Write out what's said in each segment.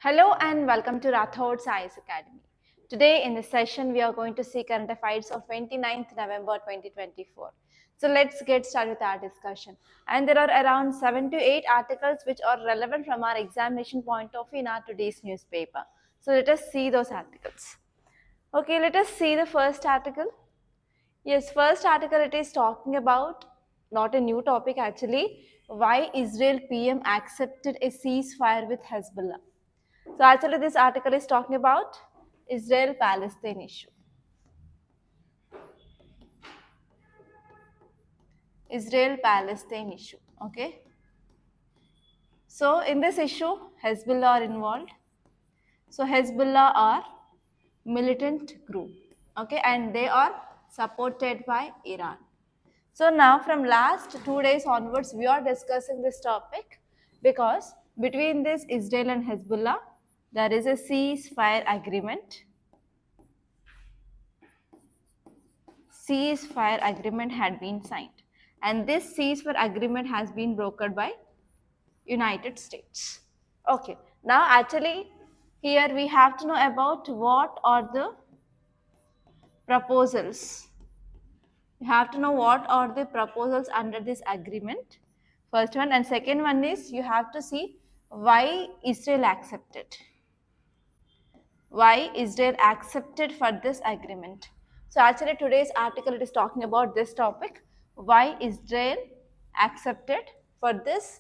Hello and welcome to Rathods Science Academy. Today in this session we are going to see current affairs of 29th November 2024. So let's get started with our discussion. And there are around 7 to 8 articles which are relevant from our examination point of view in our today's newspaper. So let us see those articles. Okay, let us see the first article. Yes, first article it is talking about, not a new topic actually, why Israel PM accepted a ceasefire with Hezbollah. So actually this article is talking about Israel-Palestine issue. Israel-Palestine issue, okay. So in this issue, Hezbollah are involved. So Hezbollah are militant group, okay, and they are supported by Iran. So now from last 2 days onwards, we are discussing this topic because between this Israel and Hezbollah, there is a ceasefire agreement. Ceasefire agreement had been signed, and this ceasefire agreement has been brokered by United States. Okay, now actually here we have to know about what are the proposals. You have to know what are the proposals under this agreement, first one, and second one is you have to see why Israel accepted. Why Israel accepted for this agreement. So actually today's article it is talking about this topic, why Israel accepted for this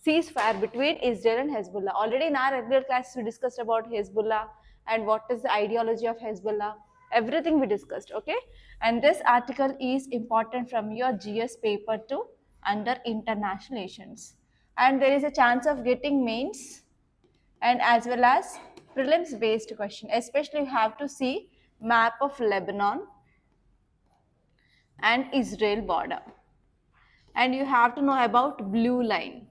ceasefire between Israel and Hezbollah. Already in our earlier class we discussed about Hezbollah and what is the ideology of Hezbollah, everything we discussed, okay. And this article is important from your GS paper 2 under international relations, and there is a chance of getting mains and as well as prelims based question. Especially you have to see map of Lebanon and Israel border, and you have to know about blue line.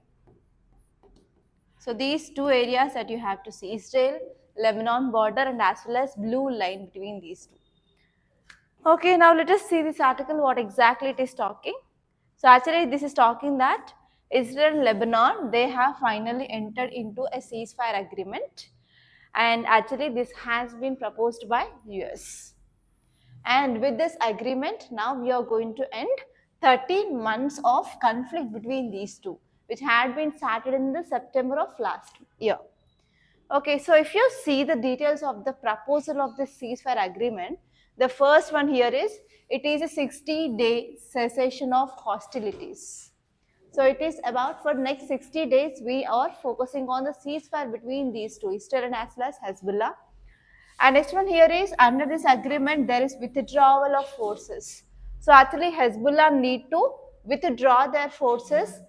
So these two areas that you have to see, Israel, Lebanon border and as well as blue line between these two. Okay, now let us see this article, what exactly it is talking. So actually this is talking that Israel and Lebanon, they have finally entered into a ceasefire agreement, and actually this has been proposed by US. And with this agreement, now we are going to end 13 months of conflict between these two, which had been started in the September of last year. Okay, so if you see the details of the proposal of this ceasefire agreement, the first one here is, it is a 60-day cessation of hostilities. So it is about for next 60 days, we are focusing on the ceasefire between these two, Israel and as well as Hezbollah. And next one here is, under this agreement, there is withdrawal of forces. So actually Hezbollah need to withdraw their forces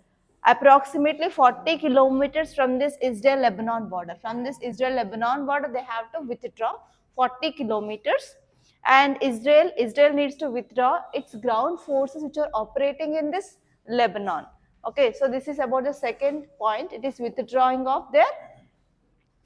approximately 40 kilometers from this Israel-Lebanon border. From this Israel-Lebanon border, they have to withdraw 40 kilometers. And Israel needs to withdraw its ground forces which are operating in this Lebanon. Okay, so this is about the second point. It is withdrawing of their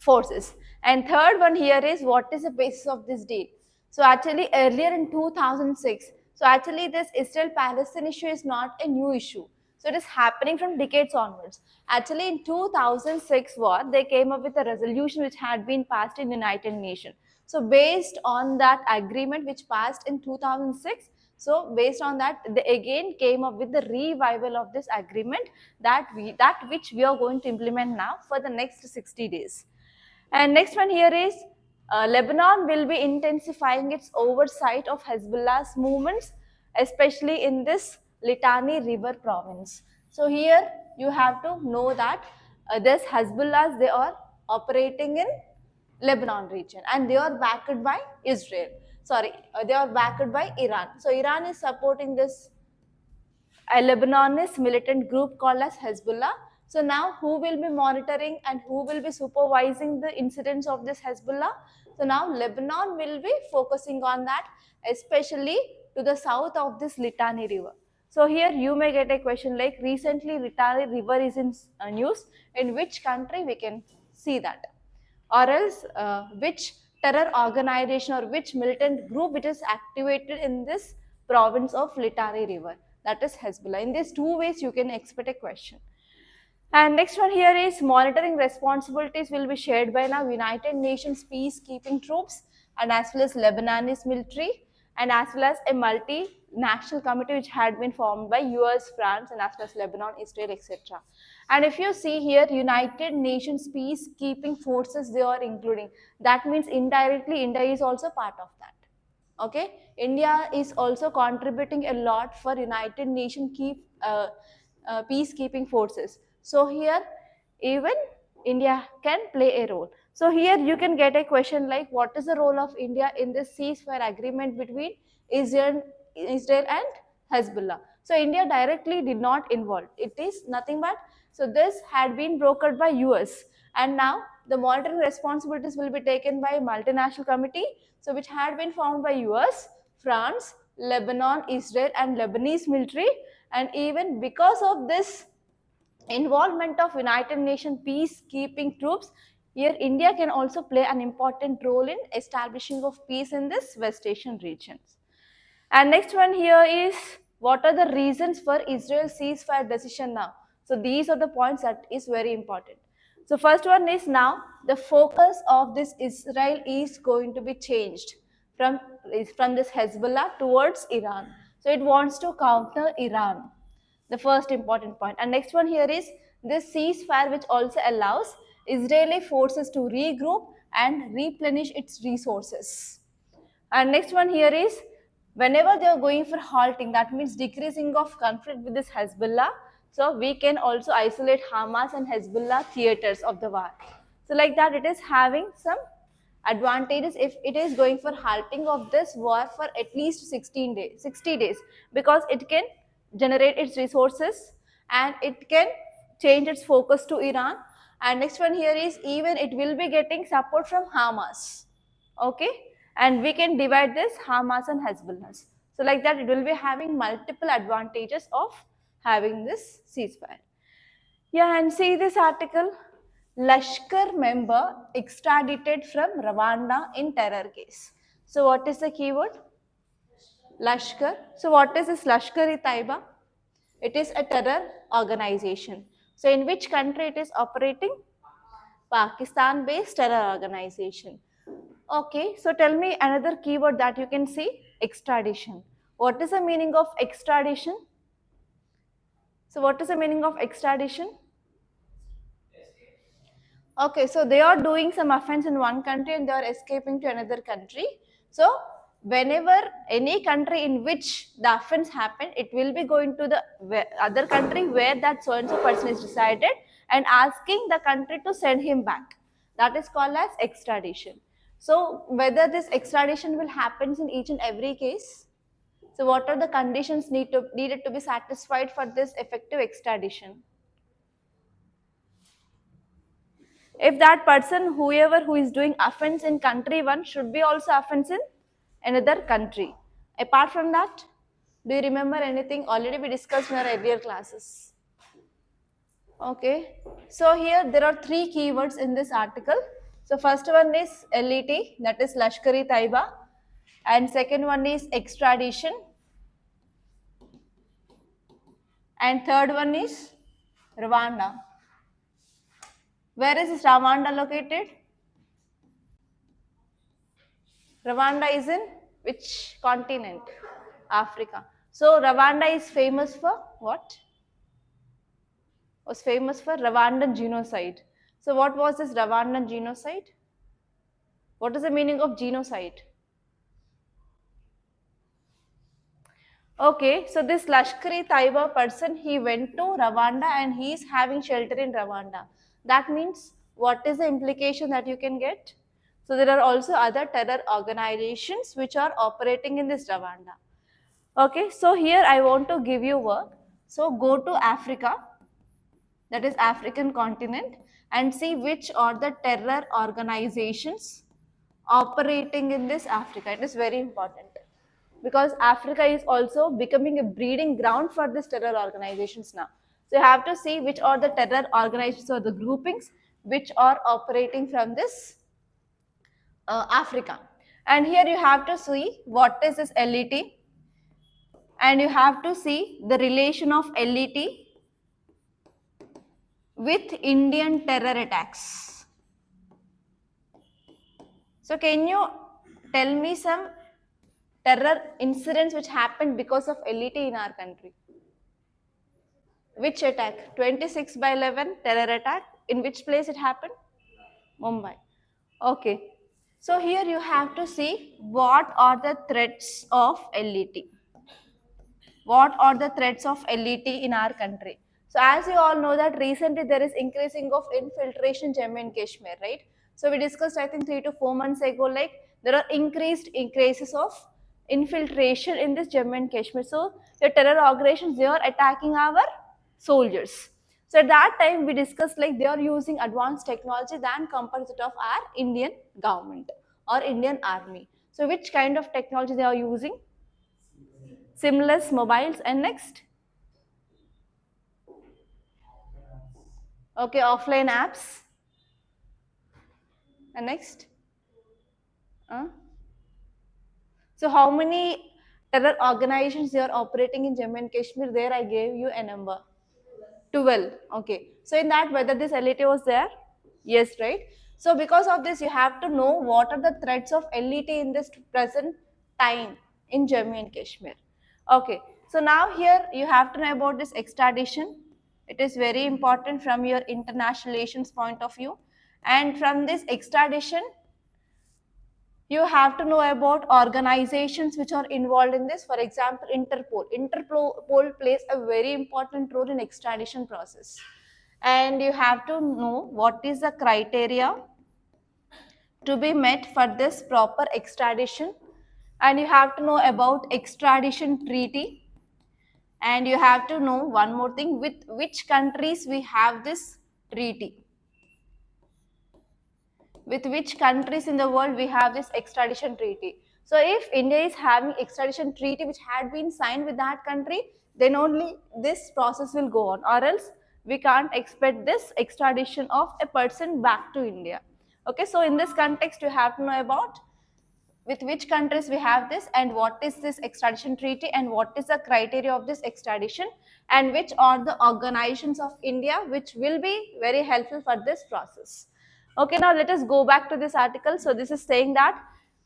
forces. And third one here is, what is the basis of this deal? So actually earlier in 2006, so actually this Israel-Palestine issue is not a new issue. So it is happening from decades onwards. Actually in 2006 war, they came up with a resolution which had been passed in United Nations. So based on that agreement which passed in 2006, so based on that, they again came up with the revival of this agreement that which we are going to implement now for the next 60 days. And next one here is, Lebanon will be intensifying its oversight of Hezbollah's movements, especially in this Litani River province. So here you have to know that this Hezbollahs, they are operating in Lebanon region and they are backed by Israel. Sorry, they are backed by Iran. So Iran is supporting this Lebanese militant group called as Hezbollah. So now who will be monitoring and who will be supervising the incidents of this Hezbollah? So now Lebanon will be focusing on that, especially to the south of this Litani River. So here you may get a question like, recently Litani River is in news. In which country we can see that? Or else which terror organization or which militant group which is activated in this province of Litani River? That is Hezbollah. In these two ways you can expect a question. And next one here is monitoring responsibilities will be shared by now United Nations peacekeeping troops and as well as Lebanese military and as well as a multinational committee which had been formed by US, France and as well as Lebanon, Israel, etc. And if you see here, United Nations peacekeeping forces they are including. That means indirectly India is also part of that. Okay, India is also contributing a lot for United Nations peacekeeping forces. So here even India can play a role. So here you can get a question like what is the role of India in this ceasefire agreement between Israel and Hezbollah. So India directly did not involve. It is nothing but, so this had been brokered by US and now the monitoring responsibilities will be taken by a multinational committee, so which had been formed by US, France, Lebanon, Israel and Lebanese military. And even because of this involvement of United Nations peacekeeping troops, here India can also play an important role in establishing of peace in this West Asian regions. And next one here is what are the reasons for Israel's ceasefire decision now? So these are the points that is very important. So first one is now the focus of this Israel is going to be changed from this Hezbollah towards Iran. So it wants to counter Iran. The first important point. And next one here is this ceasefire which also allows Israeli forces to regroup and replenish its resources. And next one here is whenever they are going for halting, that means decreasing of conflict with this Hezbollah. So we can also isolate Hamas and Hezbollah theaters of the war. So like that it is having some advantages if it is going for halting of this war for at least 16 days, 60 days, because it can generate its resources and it can change its focus to Iran. And next one here is even it will be getting support from Hamas. Okay, and we can divide this Hamas and Hezbollah. So like that it will be having multiple advantages of having this ceasefire. Yeah, and see this article, Lashkar member extradited from Rwanda in terror case. So what is the keyword? Lashkar. So what is this Lashkar-e-Taiba? It is a terror organization. So in which country it is operating? Pakistan-based terror organization. Okay, so tell me another keyword that you can see, extradition. What is the meaning of extradition? So what is the meaning of extradition? Okay, so they are doing some offense in one country and they are escaping to another country. So whenever any country in which the offense happened, it will be going to the other country where that so and so person is resided and asking the country to send him back. That is called as extradition. So whether this extradition will happen in each and every case. So what are the conditions needed to be satisfied for this effective extradition? If that person, whoever who is doing offense in country one should be also offense in another country. Apart from that, do you remember anything already we discussed in our earlier classes? Okay, so here there are three keywords in this article. So first one is LET, that is Lashkar-e-Taiba, and second one is extradition, and third one is Rwanda. Where is this Rwanda located? Rwanda is in which continent? Africa. So Rwanda is famous for what? Was famous for Rwandan genocide. So what was this Rwandan genocide? What is the meaning of genocide? Okay, so this Lashkar-e-Taiba person, he went to Rwanda and he is having shelter in Rwanda. That means what is the implication that you can get? So there are also other terror organizations which are operating in this Rwanda. Okay, so here I want to give you work. So go to Africa, that is African continent, and see which are the terror organizations operating in this Africa. It is very important because Africa is also becoming a breeding ground for these terror organizations now. So you have to see which are the terror organizations or the groupings which are operating from this Africa. And here you have to see what is this LET, and you have to see the relation of LET with Indian terror attacks. So can you tell me some terror incidents which happened because of LET in our country? Which attack? 26/11 terror attack. In which place it happened? Mumbai. Okay. So here you have to see what are the threats of LET. What are the threats of LET in our country? So as you all know that recently there is increasing of infiltration Jammu and Kashmir, right? So we discussed I think 3 to 4 months ago, like there are increased cases of infiltration in this Jammu and Kashmir. So the terror organizations, they are attacking our soldiers. So at that time we discussed like they are using advanced technology than compared to that of our Indian government or Indian army. So which kind of technology they are using? SIMless mobiles, and next? Okay, offline apps, and next? So how many terror organizations they are operating in Jammu and Kashmir? There I gave you a number. 12. Okay. So in that, whether this LET was there? Yes, right? So because of this, you have to know what are the threats of LET in this present time in Jammu and Kashmir. Okay. So now here you have to know about this extradition. It is very important from your international relations point of view. And from this extradition, you have to know about organizations which are involved in this. For example, Interpol. Interpol plays a very important role in extradition process. And you have to know what is the criteria to be met for this proper extradition. And you have to know about extradition treaty. And you have to know one more thing, with which countries we have this treaty. With which countries in the world we have this extradition treaty. So if India is having extradition treaty which had been signed with that country, then only this process will go on, or else we can't expect this extradition of a person back to India. Okay, so in this context you have to know about with which countries we have this, and what is this extradition treaty, and what is the criteria of this extradition, and which are the organizations of India which will be very helpful for this process. Okay, now let us go back to this article. So this is saying that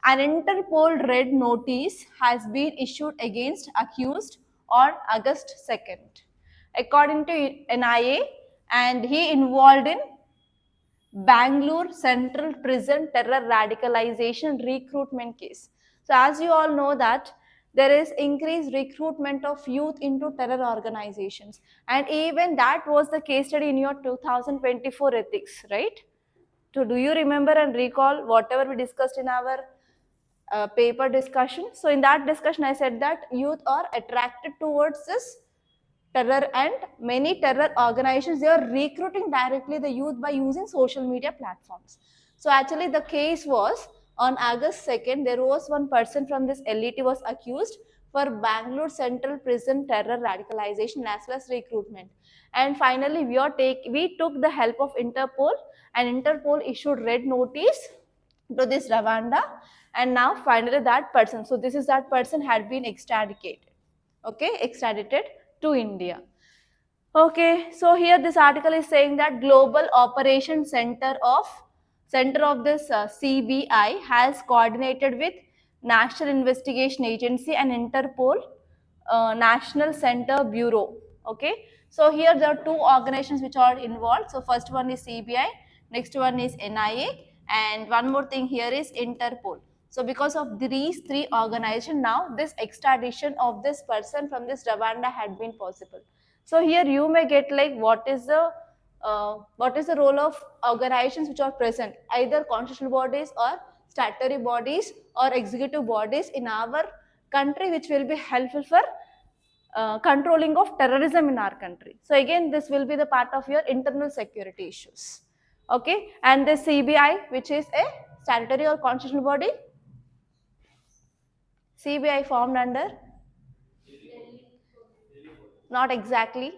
an Interpol red notice has been issued against accused on August 2nd. According to NIA, and he involved in Bangalore Central Prison terror radicalization recruitment case. So as you all know that there is increased recruitment of youth into terror organizations, and even that was the case study in your 2024 ethics, right? So do you remember and recall whatever we discussed in our paper discussion? So in that discussion I said that youth are attracted towards this terror, and many terror organizations, they are recruiting directly the youth by using social media platforms. So actually the case was on August 2nd, there was one person from this LET was accused for Bangalore Central Prison terror radicalization as well as recruitment. And finally we took the help of Interpol, and Interpol issued red notice to this Rwanda, and now finally that person, so this is that person had been extradited. Okay, extradited to India. Okay, so here this article is saying that Global Operation Center of this CBI has coordinated with National Investigation Agency and Interpol National Center Bureau. Okay, so here there are two organizations which are involved. So first one is CBI, next one is NIA, and one more thing here is Interpol. So because of these three organizations, now this extradition of this person from this Rwanda had been possible. So here you may get like what is the role of organizations which are present, either constitutional bodies or statutory bodies or executive bodies in our country, which will be helpful for controlling of terrorism in our country. So again, this will be the part of your internal security issues. Okay, and the CBI, which is a statutory or constitutional body, CBI formed under? Not exactly.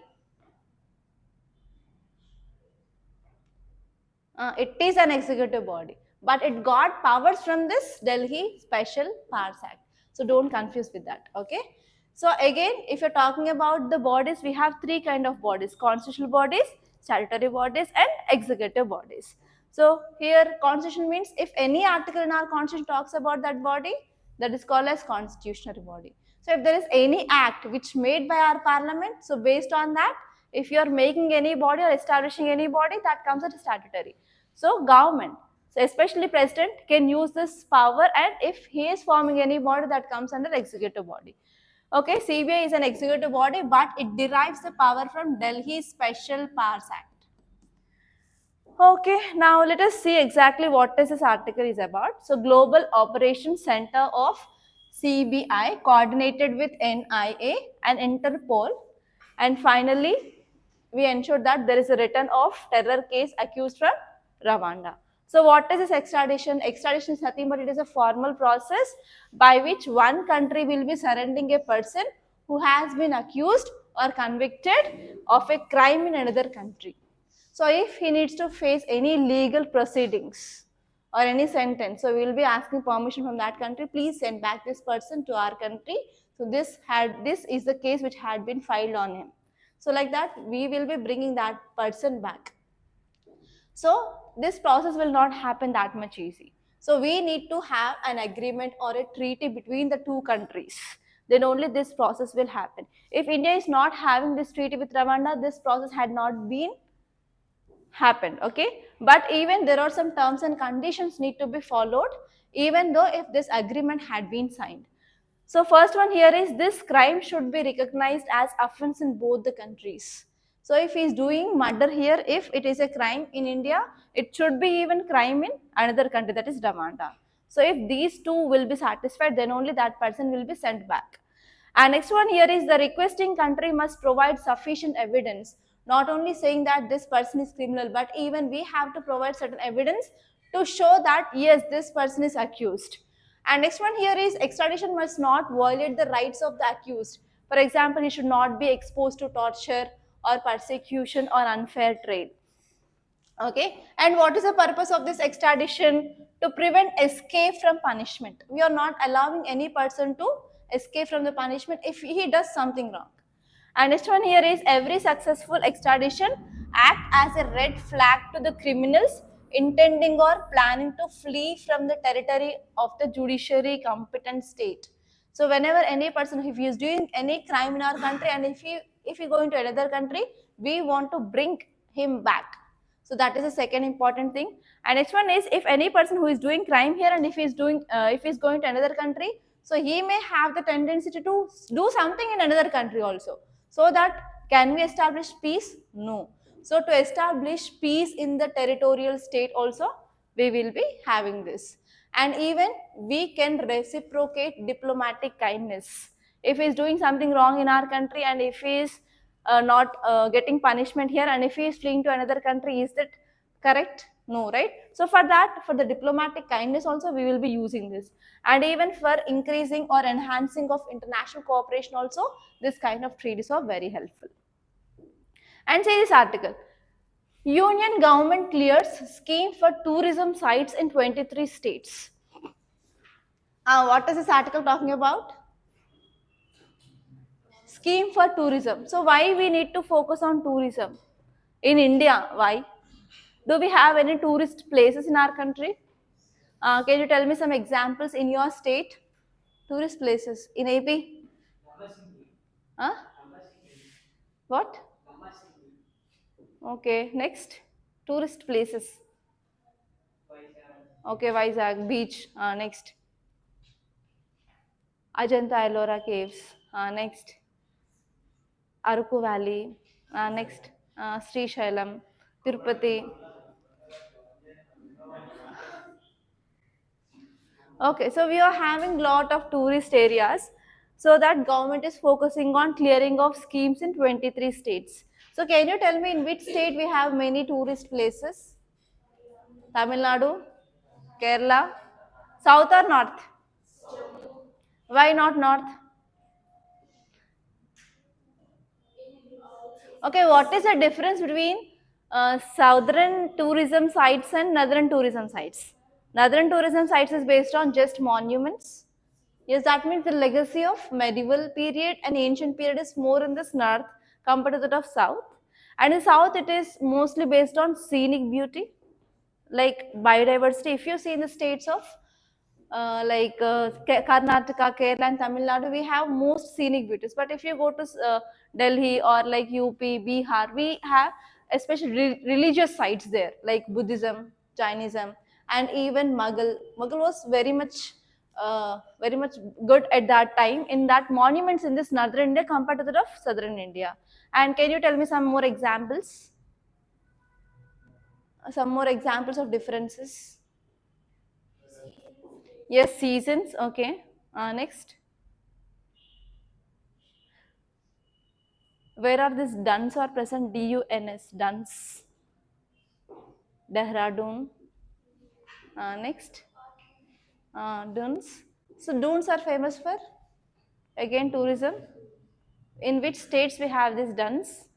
It is an executive body, but it got powers from this Delhi Special Powers Act. So don't confuse with that. Okay. So again, if you're talking about the bodies, we have three kind of bodies: constitutional bodies, statutory bodies and executive bodies. So here constitution means if any article in our constitution talks about that body, that is called as constitutional body. So if there is any act which made by our parliament, so based on that, if you are making any body or establishing any body, that comes as statutory. So government, so especially president, can use this power, and if he is forming any body, that comes under executive body. Okay, CBI is an executive body, but it derives the power from Delhi Special Powers Act. Okay, now let us see exactly what this article is about. So, Global Operations Center of CBI coordinated with NIA and Interpol, and finally, we ensure that there is a return of terror case accused from Rwanda. So, what is this extradition? Extradition is nothing but it is a formal process by which one country will be surrendering a person who has been accused or convicted of a crime in another country. So if he needs to face any legal proceedings or any sentence, so we will be asking permission from that country, please send back this person to our country. So this is the case which had been filed on him. So like that, we will be bringing that person back. So this process will not happen that much easy. So we need to have an agreement or a treaty between the two countries. Then only this process will happen. If India is not having this treaty with Rwanda, this process had not been happened. Okay, but even there are some terms and conditions need to be followed, even though if this agreement had been signed. So first one here is this crime should be recognized as offense in both the countries. So if he is doing murder here, if it is a crime in India, it should be even crime in another country, that is Rwanda. So if these two will be satisfied, then only that person will be sent back. And next one here is the requesting country must provide sufficient evidence, not only saying that this person is criminal, but even we have to provide certain evidence to show that yes, this person is accused. And next one here is extradition must not violate the rights of the accused. For example, he should not be exposed to torture or persecution or unfair trade. Okay, and what is the purpose of this extradition? To prevent escape from punishment. We are not allowing any person to escape from the punishment if he does something wrong. And next one here is every successful extradition act as a red flag to the criminals intending or planning to flee from the territory of the judiciary competent state. So whenever any person, if he is doing any crime in our country and if he going to another country, we want to bring him back. So that is the second important thing. And next one is if any person who is doing crime here and if he is going to another country, so he may have the tendency to do something in another country also. So that can we establish peace? No. So to establish peace in the territorial state also, we will be having this. And even we can reciprocate diplomatic kindness. If he is doing something wrong in our country and if he is not getting punishment here and if he is fleeing to another country, is that correct? No, right? So for that, for the diplomatic kindness also, we will be using this. And even for increasing or enhancing of international cooperation also, this kind of treaties are very helpful. And say this article, Union government clears scheme for tourism sites in 23 states. What is this article talking about? Scheme for tourism. So why we need to focus on tourism? In India, why? Do we have any tourist places in our country? Can you tell me some examples in your state? Tourist places in AP? Huh? What? Okay, next. Tourist places. Okay, Vizag beach. Next. Ajanta Ellora caves. Next. Aruku Valley. Next. Sri Shailam. Tirupati. Okay, so we are having lot of tourist areas. So that government is focusing on clearing of schemes in 23 states. So can you tell me in which state we have many tourist places? Tamil Nadu, Kerala, South or North? Why not North? Okay, what is the difference between southern tourism sites and northern tourism sites? Northern tourism sites is based on just monuments. Yes, that means the legacy of medieval period and ancient period is more in this north compared to that of south. And in South, it is mostly based on scenic beauty, like biodiversity. If you see in the states of Karnataka, Kerala, and Tamil Nadu, we have most scenic beauties. But if you go to Delhi or like UP, Bihar, we have especially religious sites there, like Buddhism, Jainism, and even Mughal. Mughal was very much good at that time in that monuments in this northern India compared to that of southern India. And can you tell me some more examples? Some more examples of differences? Yes, seasons. Okay. Next. Where are these duns are present? DUNS. Duns. Dehradun. Next. Dunes. So dunes are famous for again tourism. In which states we have these duns?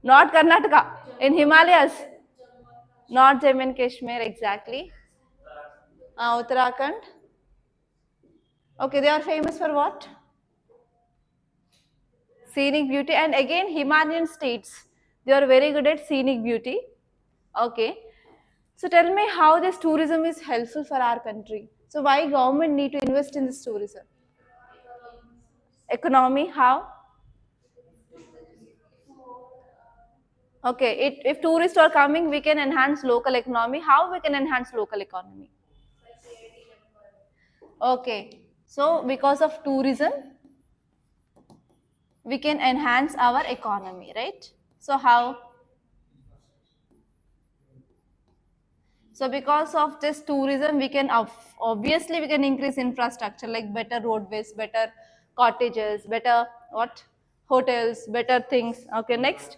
Not Karnataka. In Himalayas. Not Jammu and Kashmir exactly. Uttarakhand. Okay, they are famous for what? Scenic beauty. And again Himalayan states, they are very good at scenic beauty. Okay. So tell me how this tourism is helpful for our country. So why government need to invest in this tourism? Economy, how? Okay, if tourists are coming, we can enhance local economy. How we can enhance local economy? Okay, so because of tourism, we can enhance our economy, right? So how? So because of this tourism, we can obviously we can increase infrastructure like better roadways, better cottages, better what? Hotels, better things. Okay, next.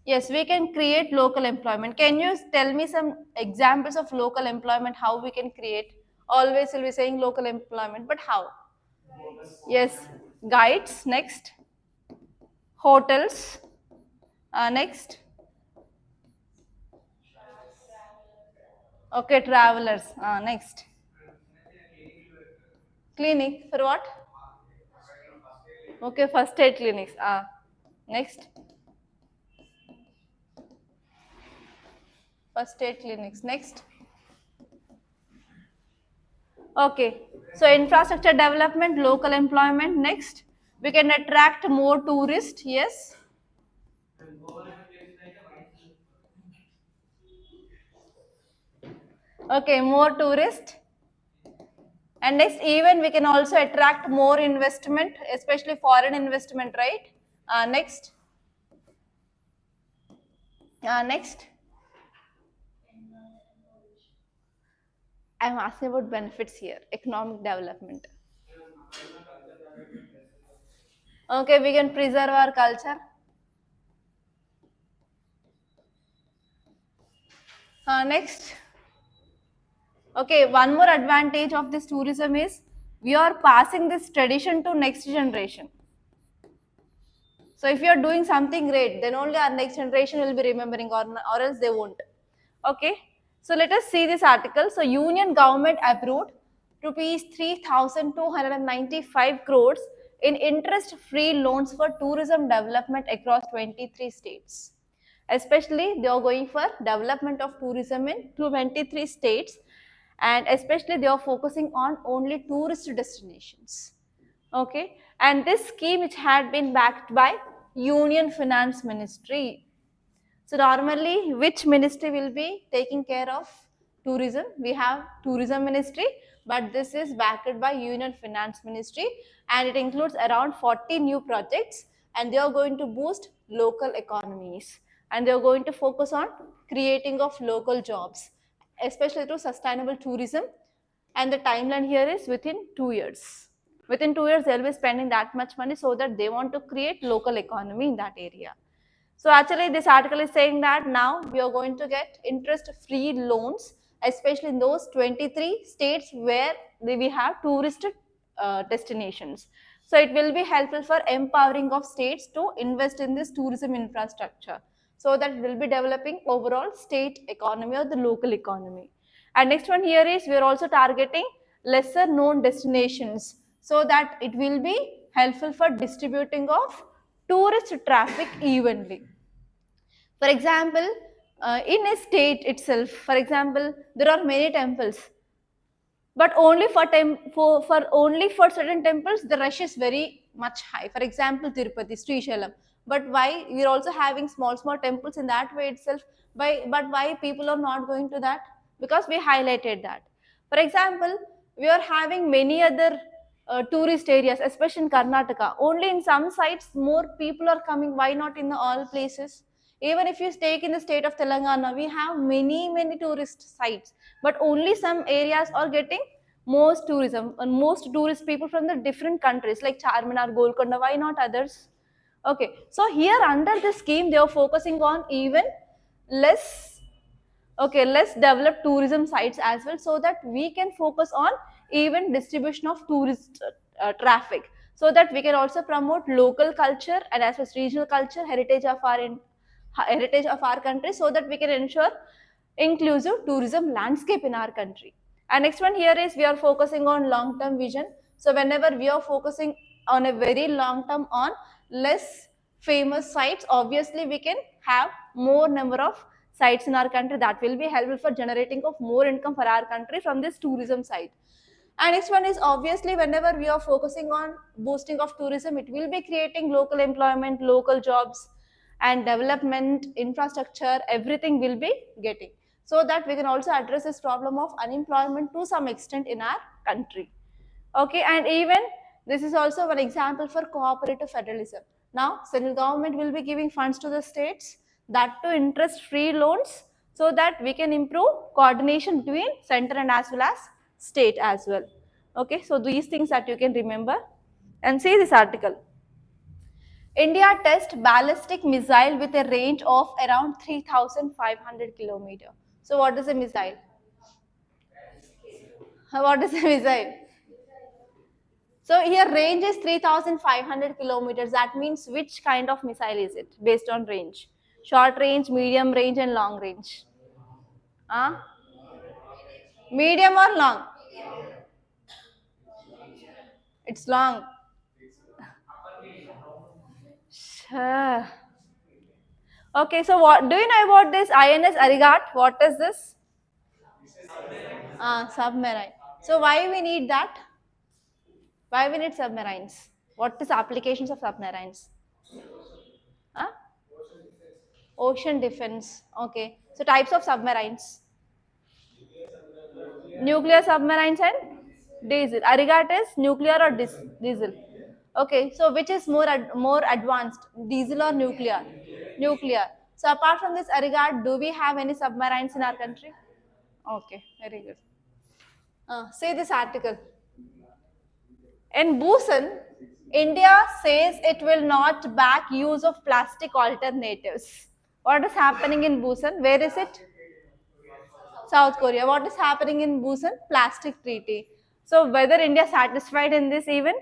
Yes, we can create local employment. Can you tell me some examples of local employment, how we can create? Always we'll be saying local employment, but how? Yes, guides, next. Hotels, next. Okay, travelers, next. Clinic, for what? Okay, first aid clinics, next. First aid clinics, next. Okay, so infrastructure development, local employment, next. We can attract more tourists, yes. Okay, more tourists. And next, even we can also attract more investment, especially foreign investment, right? Next. Next. I'm asking about benefits here, economic development. Okay, we can preserve our culture. Next. Okay, one more advantage of this tourism is we are passing this tradition to next generation. So if you are doing something great, then only our next generation will be remembering, or else they won't. Okay, so let us see this article. So Union government approved rupees 3,295 crores in interest-free loans for tourism development across 23 states. Especially they are going for development of tourism in 23 states, and especially they are focusing on only tourist destinations. Okay, and this scheme which had been backed by Union Finance Ministry. So normally which ministry will be taking care of tourism? We have tourism ministry, but this is backed by Union Finance Ministry, and it includes around 40 new projects, and they are going to boost local economies, and they are going to focus on creating of local jobs, especially through sustainable tourism, and the timeline here is within 2 years. Within 2 years, they'll be spending that much money so that they want to create local economy in that area. So actually this article is saying that now we are going to get interest-free loans, especially in those 23 states where we have tourist destinations. So it will be helpful for empowering of states to invest in this tourism infrastructure, so that it will be developing overall state economy or the local economy. And next one here is we are also targeting lesser known destinations, so that it will be helpful for distributing of tourist traffic evenly. For example, in a state itself, for example, there are many temples, but only for only for certain temples the rush is very much high. For example, Tirupati, Srisailam. But why we are also having small temples in that way itself? But why people are not going to that? Because we highlighted that. For example, we are having many other tourist areas, especially in Karnataka. Only in some sites more people are coming. Why not in the all places? Even if you take in the state of Telangana, we have many tourist sites, but only some areas are getting most tourism and most tourist people from the different countries like Charminar, Golconda. Why not others? Okay, so here under this scheme they are focusing on even less, okay, let's develop tourism sites as well, so that we can focus on even distribution of tourist traffic, so that we can also promote local culture and as well as regional culture, heritage of our country, so that we can ensure inclusive tourism landscape in our country. And next one here is we are focusing on long term vision. So whenever we are focusing on a very long term on less famous sites, obviously we can have more number of sites in our country that will be helpful for generating of more income for our country from this tourism side. And next one is obviously whenever we are focusing on boosting of tourism, it will be creating local employment, local jobs and development, infrastructure, everything will be getting, so that we can also address this problem of unemployment to some extent in our country. Okay, and even this is also one example for cooperative federalism. Now central government will be giving funds to the states, that to interest free loans, so that we can improve coordination between center and as well as state as well. Okay, so these things that you can remember. And see this article. India test ballistic missile with a range of around 3,500 kilometers. So what is a missile? What is a missile? So here range is 3,500 kilometers. That means which kind of missile is it based on range? Short range, medium range and long range. Huh? Medium or long? It's long. Sure. Okay, so what do you know about this INS Arigat? What is this? Submarine. So why we need that? Why we need submarines? What is applications of submarines? Huh? Ocean defense. Okay. So types of submarines. Nuclear submarines and diesel. Arigat is nuclear or diesel. Okay. So which is more advanced, diesel or nuclear? Nuclear. So apart from this Arigat, do we have any submarines in our country? Okay. Very good. Say this article. In Busan, India says it will not back use of plastic alternatives. What is happening in Busan? Where is it? South Korea. What is happening in Busan? Plastic treaty. So whether India is satisfied in this even?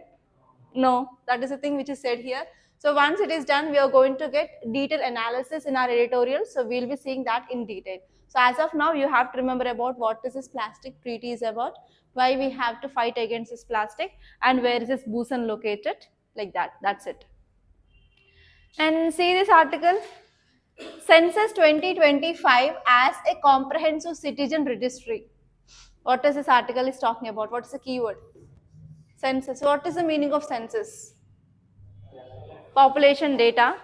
No, that is the thing which is said here. So once it is done, we are going to get detailed analysis in our editorial. So we'll be seeing that in detail. So as of now, you have to remember about what is this plastic treaty is about, why we have to fight against this plastic, and where is this Busan located, like that. That's it. And see this article. Census 2025 as a comprehensive citizen registry. What is this article is talking about? What is the keyword? Census. What is the meaning of census? Population data.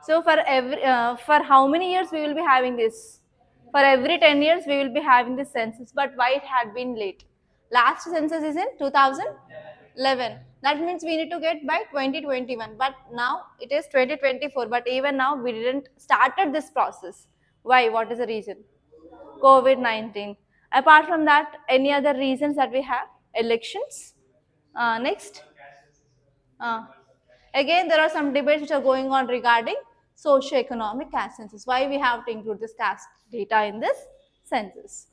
So for how many years we will be having this? For every 10 years we will be having this census. But why it had been late? Last census is in 2011. That means we need to get by 2021. But now it is 2024. But even now we didn't started this process. Why? What is the reason? COVID-19. Apart from that, any other reasons that we have? Elections. Next. Again, there are some debates which are going on regarding socio-economic caste census. Why we have to include this caste data in this census?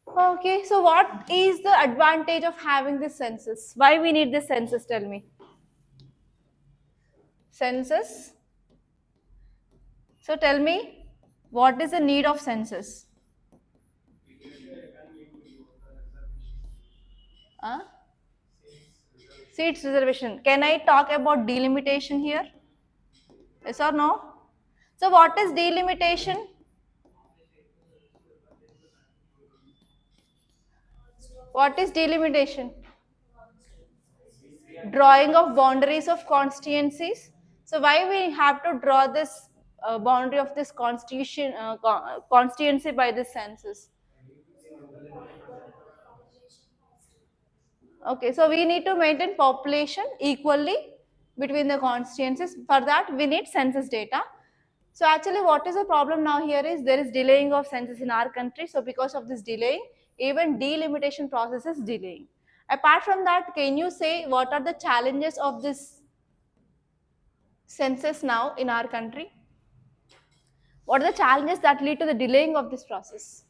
Okay, so what is the advantage of having this census? Why we need this census? Tell me. Census. So tell me, what is the need of census? Seats reservation. Can I talk about delimitation here? Yes or no? So what is delimitation? What is delimitation? Drawing of boundaries of constituencies. So why we have to draw this boundary of this constituency by this census? Okay, so we need to maintain population equally between the constituencies. For that, we need census data. So actually, what is the problem now here is there is delaying of census in our country. So because of this delay, even delimitation process is delaying. Apart from that, can you say what are the challenges of this census now in our country? What are the challenges that lead to the delaying of this process?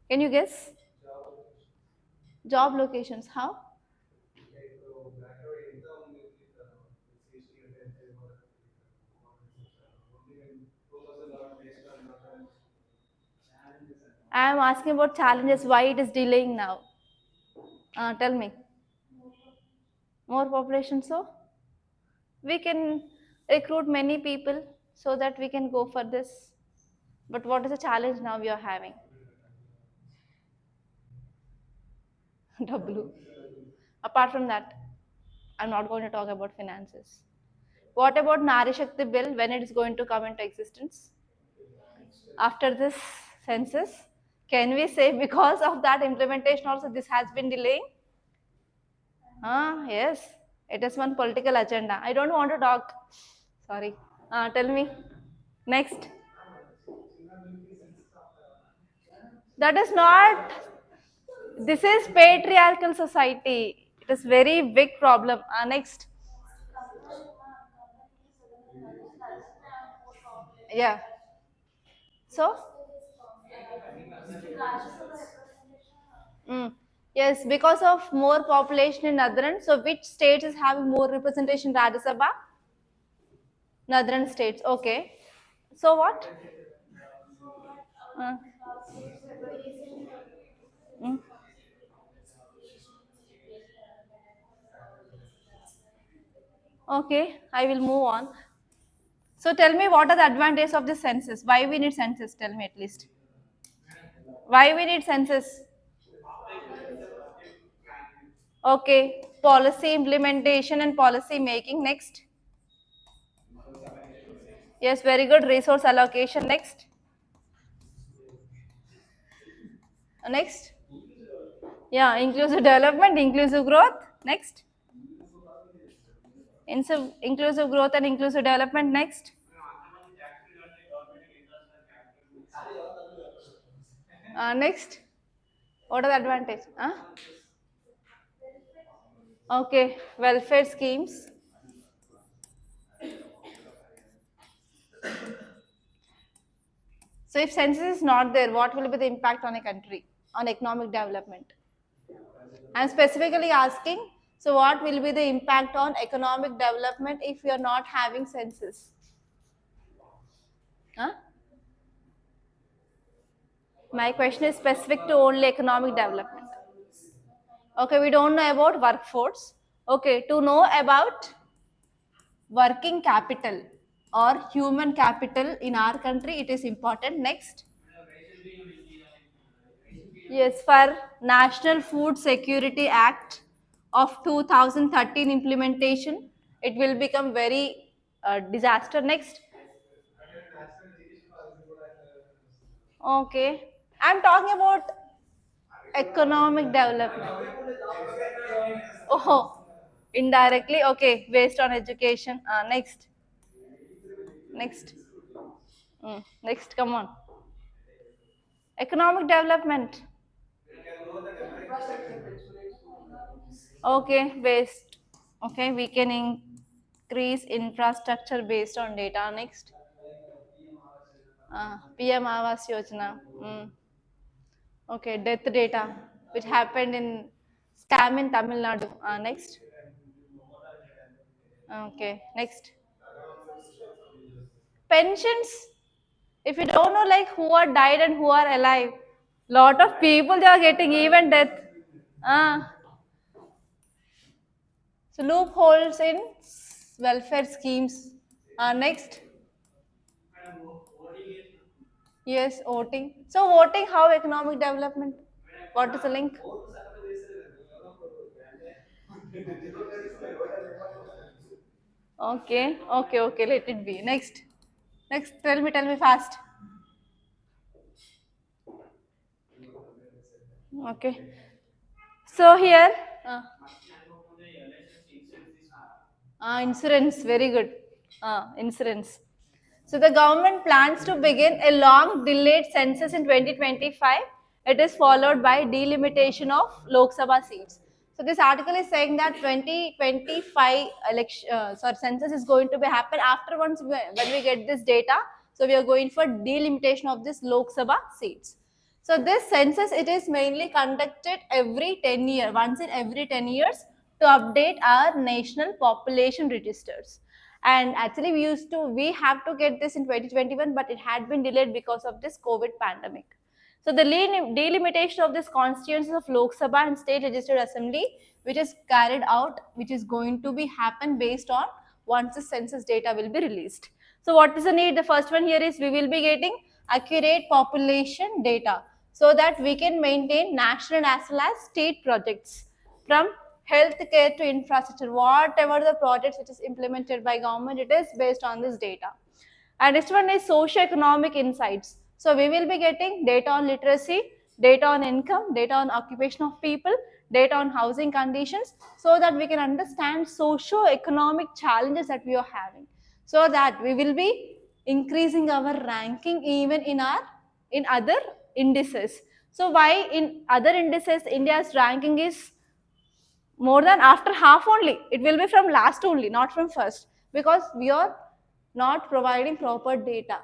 Can you guess? Job locations, how? I am asking about challenges, why it is delaying now. Tell me. More population, so we can recruit many people so that we can go for this. But what is the challenge now we are having? W. Apart from that, I'm not going to talk about finances. What about Nari Shakti bill, when it is going to come into existence? After this census, can we say because of that implementation also this has been delaying? Yes, it is one political agenda. I don't want to talk. Sorry. Tell me. Next. That is not. This is patriarchal society. It is very big problem. Next. Yeah. So. Mm. Yes, because of more population in Northern. So which states is having more representation in Rajya Sabha? Northern states. Okay. So what? Uh, mm. Okay, I will move on. So tell me what are the advantages of this census? Why we need census? Tell me at least. Why we need census? Okay, policy implementation and policy making. Next. Yes, very good. Resource allocation. Next. Next. Yeah, inclusive development, inclusive growth. Next. Inclusive growth and inclusive development. Next. Next. What are the advantages? Okay, welfare schemes. So if census is not there, what will be the impact on a country, on economic development? I'm specifically asking, so what will be the impact on economic development if we are not having census? Huh? My question is specific to only economic development. Okay, we don't know about workforce. Okay, to know about working capital or human capital in our country, it is important. Next. Yes, for National Food Security Act of 2013 implementation, it will become very disaster. Next. Okay. I'm talking about economic development. Oh, indirectly. Okay, based on education. Next. Next. Next, come on. Economic development. Okay, based. Okay, we can increase infrastructure based on data. Next. PM Awas Yojana. Okay, death data, which happened in scam in Tamil Nadu. Next. Okay, next. Pensions. If you don't know like who are died and who are alive, lot of people they are getting even death. So loopholes in welfare schemes. Next. Yes, voting. So voting, how economic development? What is the link? Okay, okay, okay. Let it be. Next, next. Tell me fast. Okay. So here, uh, insurance. Very good. Insurance. So the government plans to begin a long delayed census in 2025. It is followed by delimitation of Lok Sabha seats. So this article is saying that 2025 election, census is going to be happen after once when we get this data. So we are going for delimitation of this Lok Sabha seats. So this census, it is mainly conducted every 10 years, once in every 10 years to update our national population registers. And actually we have to get this in 2021, but it had been delayed because of this COVID pandemic. So the delimitation of this constituencies of Lok Sabha and State Registered Assembly, which is carried out, which is going to be happen based on once the census data will be released. So what is the need? The first one here is we will be getting accurate population data so that we can maintain national as well as state projects from healthcare to infrastructure, whatever the projects which is implemented by government, it is based on this data. And next one is socio-economic insights. So we will be getting data on literacy, data on income, data on occupation of people, data on housing conditions, so that we can understand socio-economic challenges that we are having, so that we will be increasing our ranking even in other indices. So why in other indices India's ranking is more than after half only? It will be from last only, not from first, because we are not providing proper data.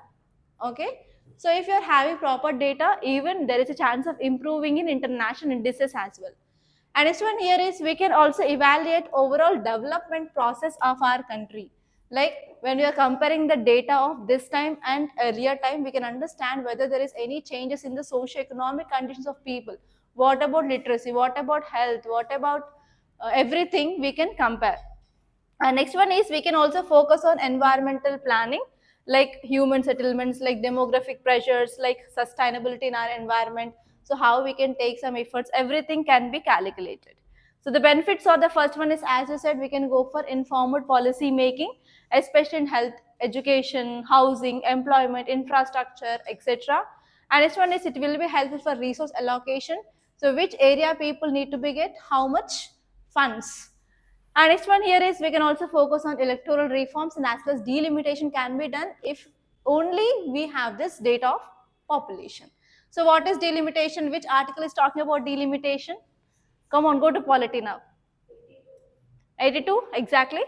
Okay, so if you are having proper data, even there is a chance of improving in international indices as well. And next one here is we can also evaluate overall development process of our country. Like when we are comparing the data of this time and earlier time, we can understand whether there is any changes in the socio-economic conditions of people. What about literacy? What about health? What about everything we can compare. And next one is we can also focus on environmental planning, like human settlements, like demographic pressures, like sustainability in our environment. So how we can take some efforts, everything can be calculated. So the benefits of the first one is, as you said, we can go for informed policy making, especially in health, education, housing, employment, infrastructure, etc. And next one is it will be helpful for resource allocation. So which area people need to be get how much funds. And next one here is we can also focus on electoral reforms, and as well as delimitation can be done if only we have this data of population. So what is delimitation? Which article is talking about delimitation? Come on, go to polity now. 82, exactly.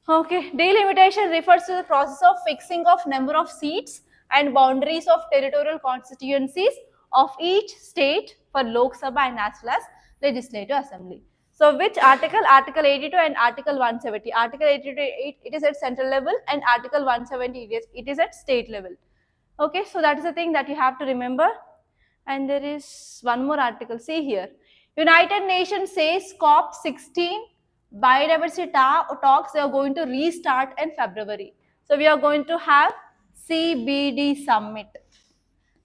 Okay, delimitation refers to the process of fixing of number of seats and boundaries of territorial constituencies of each state for Lok Sabha and as well as Legislative Assembly. So which article? Article 82 and Article 170. Article 82, it is at central level, and Article 170, it is at state level. Okay, so that is the thing that you have to remember. And there is one more article. See here. United Nations says COP16 biodiversity talks, they are going to restart in February. So we are going to have CBD summit.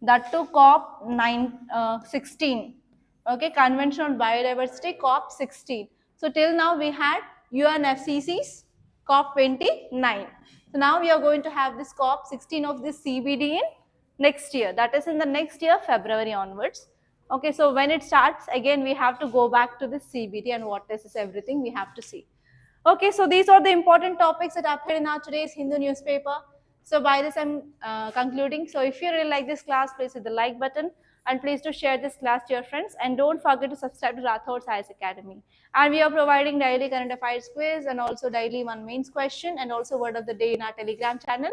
That to COP16. Okay, Convention on Biodiversity, COP16. So till now we had UNFCC's COP29. So now we are going to have this COP16 of this CBD in next year. That is in the next year, February onwards. Okay, so when it starts, again we have to go back to this CBD and what is this everything we have to see. Okay, so these are the important topics that appear in our today's Hindu newspaper. So by this I'm concluding. So if you really like this class, please hit the like button and please do share this class to your friends, and don't forget to subscribe to Rathods Science Academy. And we are providing daily current affairs quiz and also daily one mains question and also word of the day in our Telegram channel.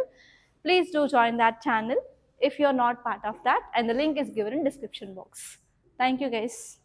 Please do join that channel if you are not part of that, and the link is given in description box. Thank you guys.